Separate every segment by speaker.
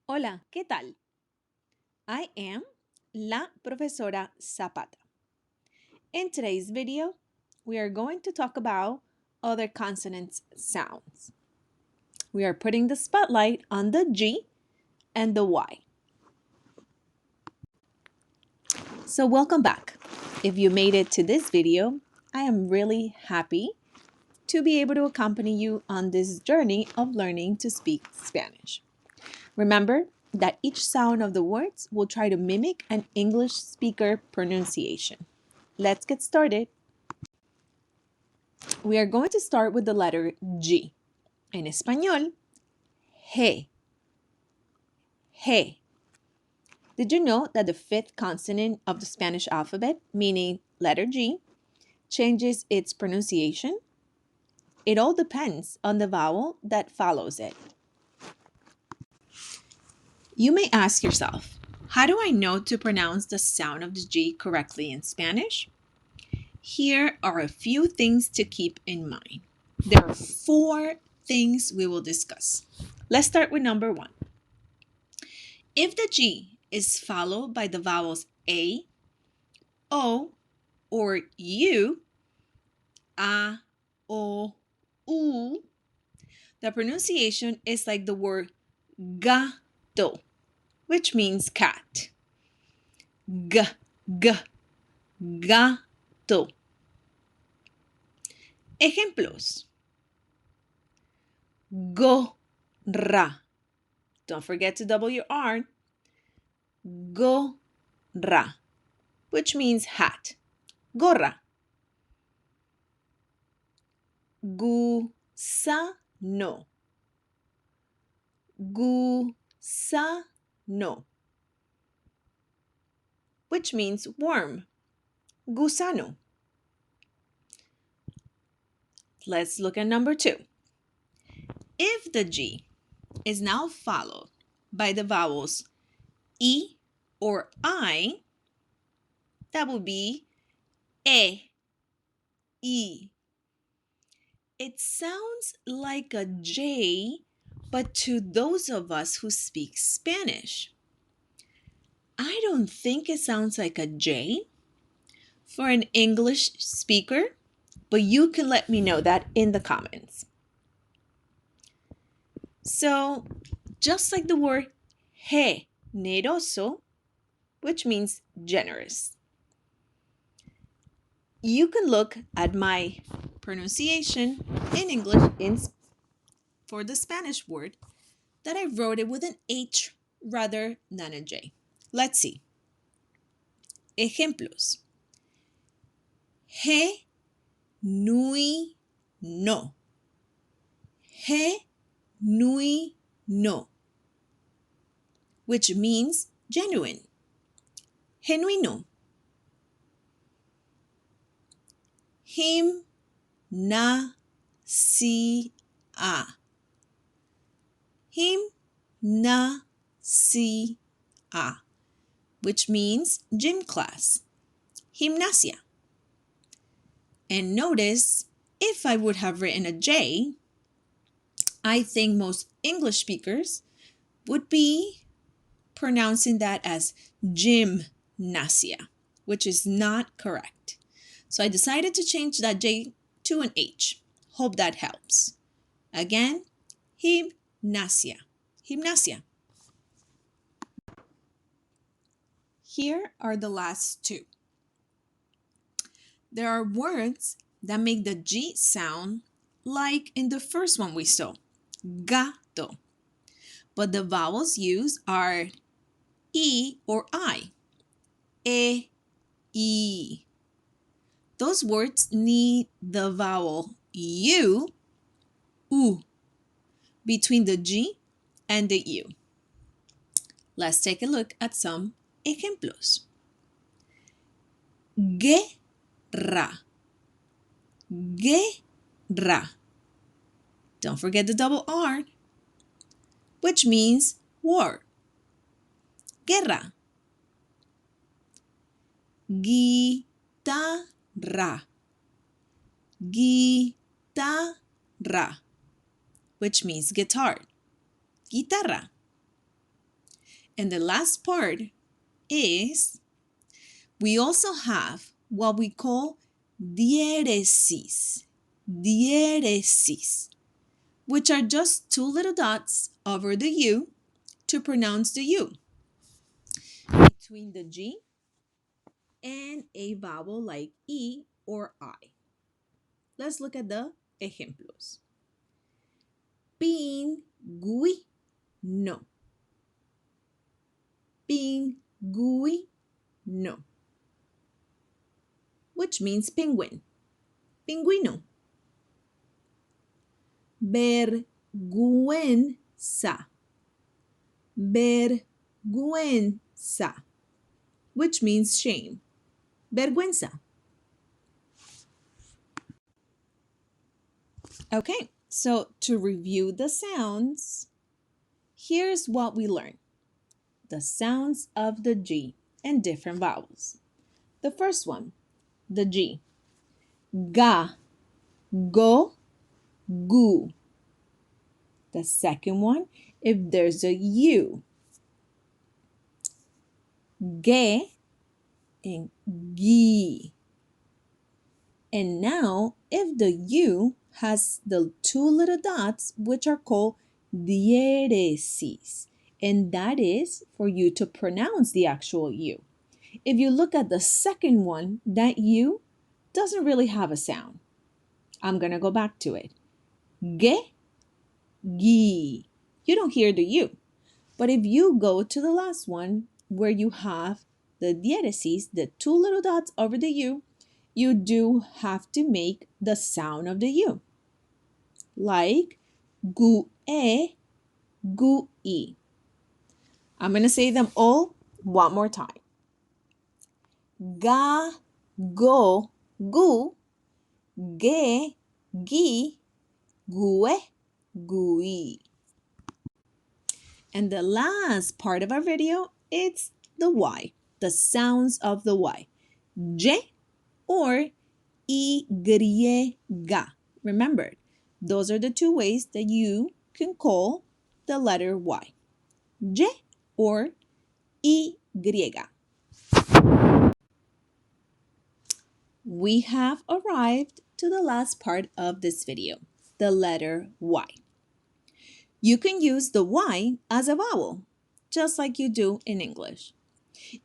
Speaker 1: Hola, ¿qué tal? I am la profesora Zapata. In today's video, we are going to talk about other consonants sounds. We are putting the spotlight on the G and the Y. So welcome back. If you made it to this video, I am really happy to be able to accompany you on this journey of learning to speak Spanish. Remember that each sound of the words will try to mimic an English speaker pronunciation. Let's get started. We are going to start with the letter G. En español, G. G. Did you know that the fifth consonant of the Spanish alphabet, meaning letter G, changes its pronunciation? It all depends on the vowel that follows it. You may ask yourself, how do I know to pronounce the sound of the G correctly in Spanish? Here are a few things to keep in mind. There are 4 things we will discuss. Let's start with number 1. If the G is followed by the vowels A, O, or U, A, O, U, the pronunciation is like the word gato, which means cat. G, g, gato. Ejemplos. Gorra. Don't forget to double your R. Gorra, which means hat. Gorra. Gusano. Gusano, which means worm. Gusano. Let's look at number 2. If the G is now followed by the vowels E or I, that will be E, E. It sounds like a J, but to those of us who speak Spanish, I don't think it sounds like a J for an English speaker, but you can let me know that in the comments. So, just like the word generoso, which means generous, you can look at my pronunciation in English for the Spanish word that I wrote it with an H rather than a J. Let's see. Ejemplos. Genuino. Genuino, which means genuine. Genuino. Gimnasia. Gimnasia, which means gym class. Gimnasia. And notice, if I would have written a J, I think most English speakers would be pronouncing that as gymnasia, which is not correct. So I decided to change that J to an H. Hope that helps. Again, gimnasia. Gimnasia. Here are the last 2. There are words that make the G sound like in the first one we saw, gato. But the vowels used are E or I. E, E. Those words need the vowel U, between the G and the U. Let's take a look at some ejemplos. Guerra. Guerra. Don't forget the double R, which means war. Guerra. Guitarra. Guitarra, which means guitar. Guitarra. And the last part is we also have what we call diéresis, diéresis, which are just two little dots over the U to pronounce the U between the G and a vowel like E or I. Let's look at the ejemplos. Pingüino, pingüino, which means penguin, pingüino. Vergüenza, vergüenza, which means shame, vergüenza. Okay, so to review the sounds, here's what we learned. The sounds of the G and different vowels. The first one, the G. Ga, go, gu. The second one, if there's a U. Ge and gi. And now, if the U has the two little dots, which are called diéresis, and that is for you to pronounce the actual U. If you look at the second one, that U doesn't really have a sound. I'm going to go back to it. Ge, gi. You don't hear the U. But if you go to the last one, where you have the diéresis, the two little dots over the U, you do have to make the sound of the U. Like gu-e, gu-i. I'm going to say them all one more time. Ga, go, gu, ge, gi, gue, gui. And the last part of our video, it's the Y, the sounds of the Y. Je or Y. Remember, those are the two ways that you can call the letter Y. Je or Y. We have arrived to the last part of this video, the letter Y. You can use the Y as a vowel, just like you do in English.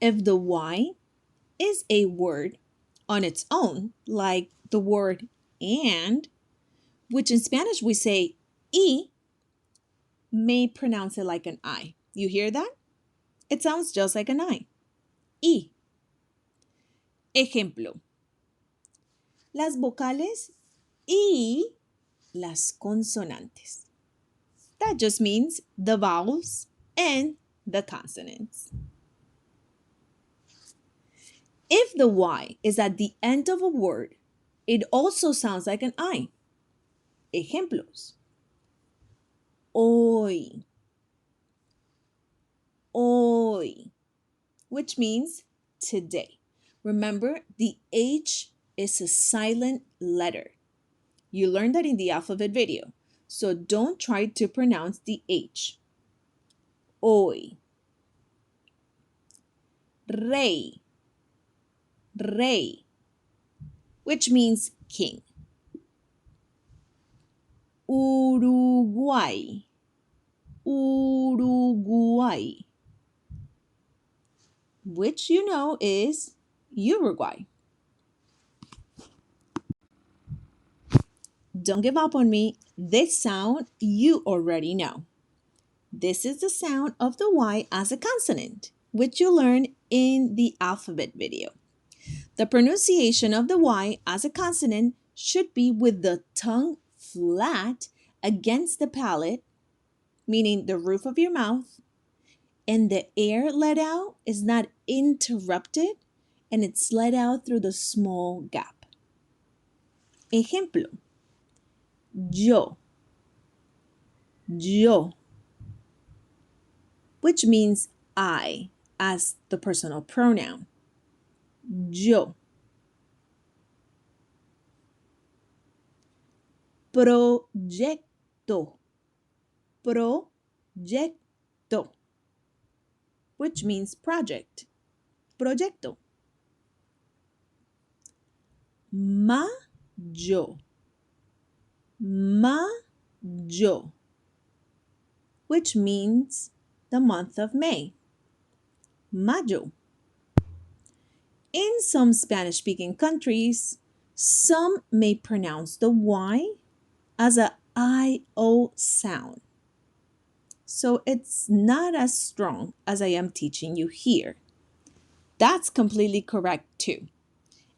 Speaker 1: If the Y is a word on its own, like the word and, which in Spanish we say y, may pronounce it like an I. You hear that? It sounds just like an I. Y. Ejemplo. Las vocales y las consonantes. That just means the vowels and the consonants. If the Y is at the end of a word, it also sounds like an I. Ejemplos. Hoy. Hoy, which means today. Remember, the H is a silent letter. You learned that in the alphabet video, so don't try to pronounce the H. Hoy. Rey. Rey, which means king. Uruguay. Uruguay, which you know is Uruguay. Don't give up on me. This sound you already know. This is the sound of the Y as a consonant, which you learned in the alphabet video. The pronunciation of the Y as a consonant should be with the tongue flat against the palate, meaning the roof of your mouth, and the air let out is not interrupted and it's let out through the small gap. Ejemplo. Yo. Yo, which means I as the personal pronoun. Yo. Proyecto. Proyecto. which means project. Proyecto. Mayo. Mayo, which means the month of May. Mayo. In some Spanish speaking countries, some may pronounce the Y as a IO sound. So it's not as strong as I am teaching you here. That's completely correct too.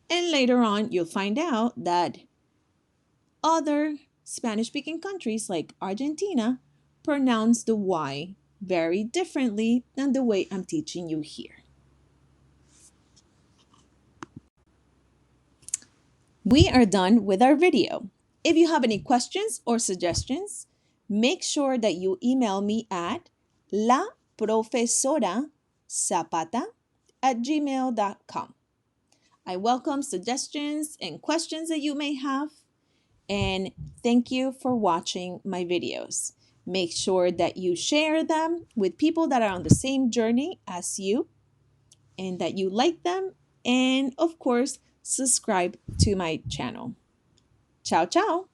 Speaker 1: And later on, you'll find out that other Spanish speaking countries like Argentina pronounce the Y very differently than the way I'm teaching you here. We are done with our video. If you have any questions or suggestions, make sure that you email me at laprofesorazapata@gmail.com. I welcome suggestions and questions that you may have, and thank you for watching my videos. Make sure that you share them with people that are on the same journey as you and that you like them, and of course, subscribe to my channel. Ciao, ciao.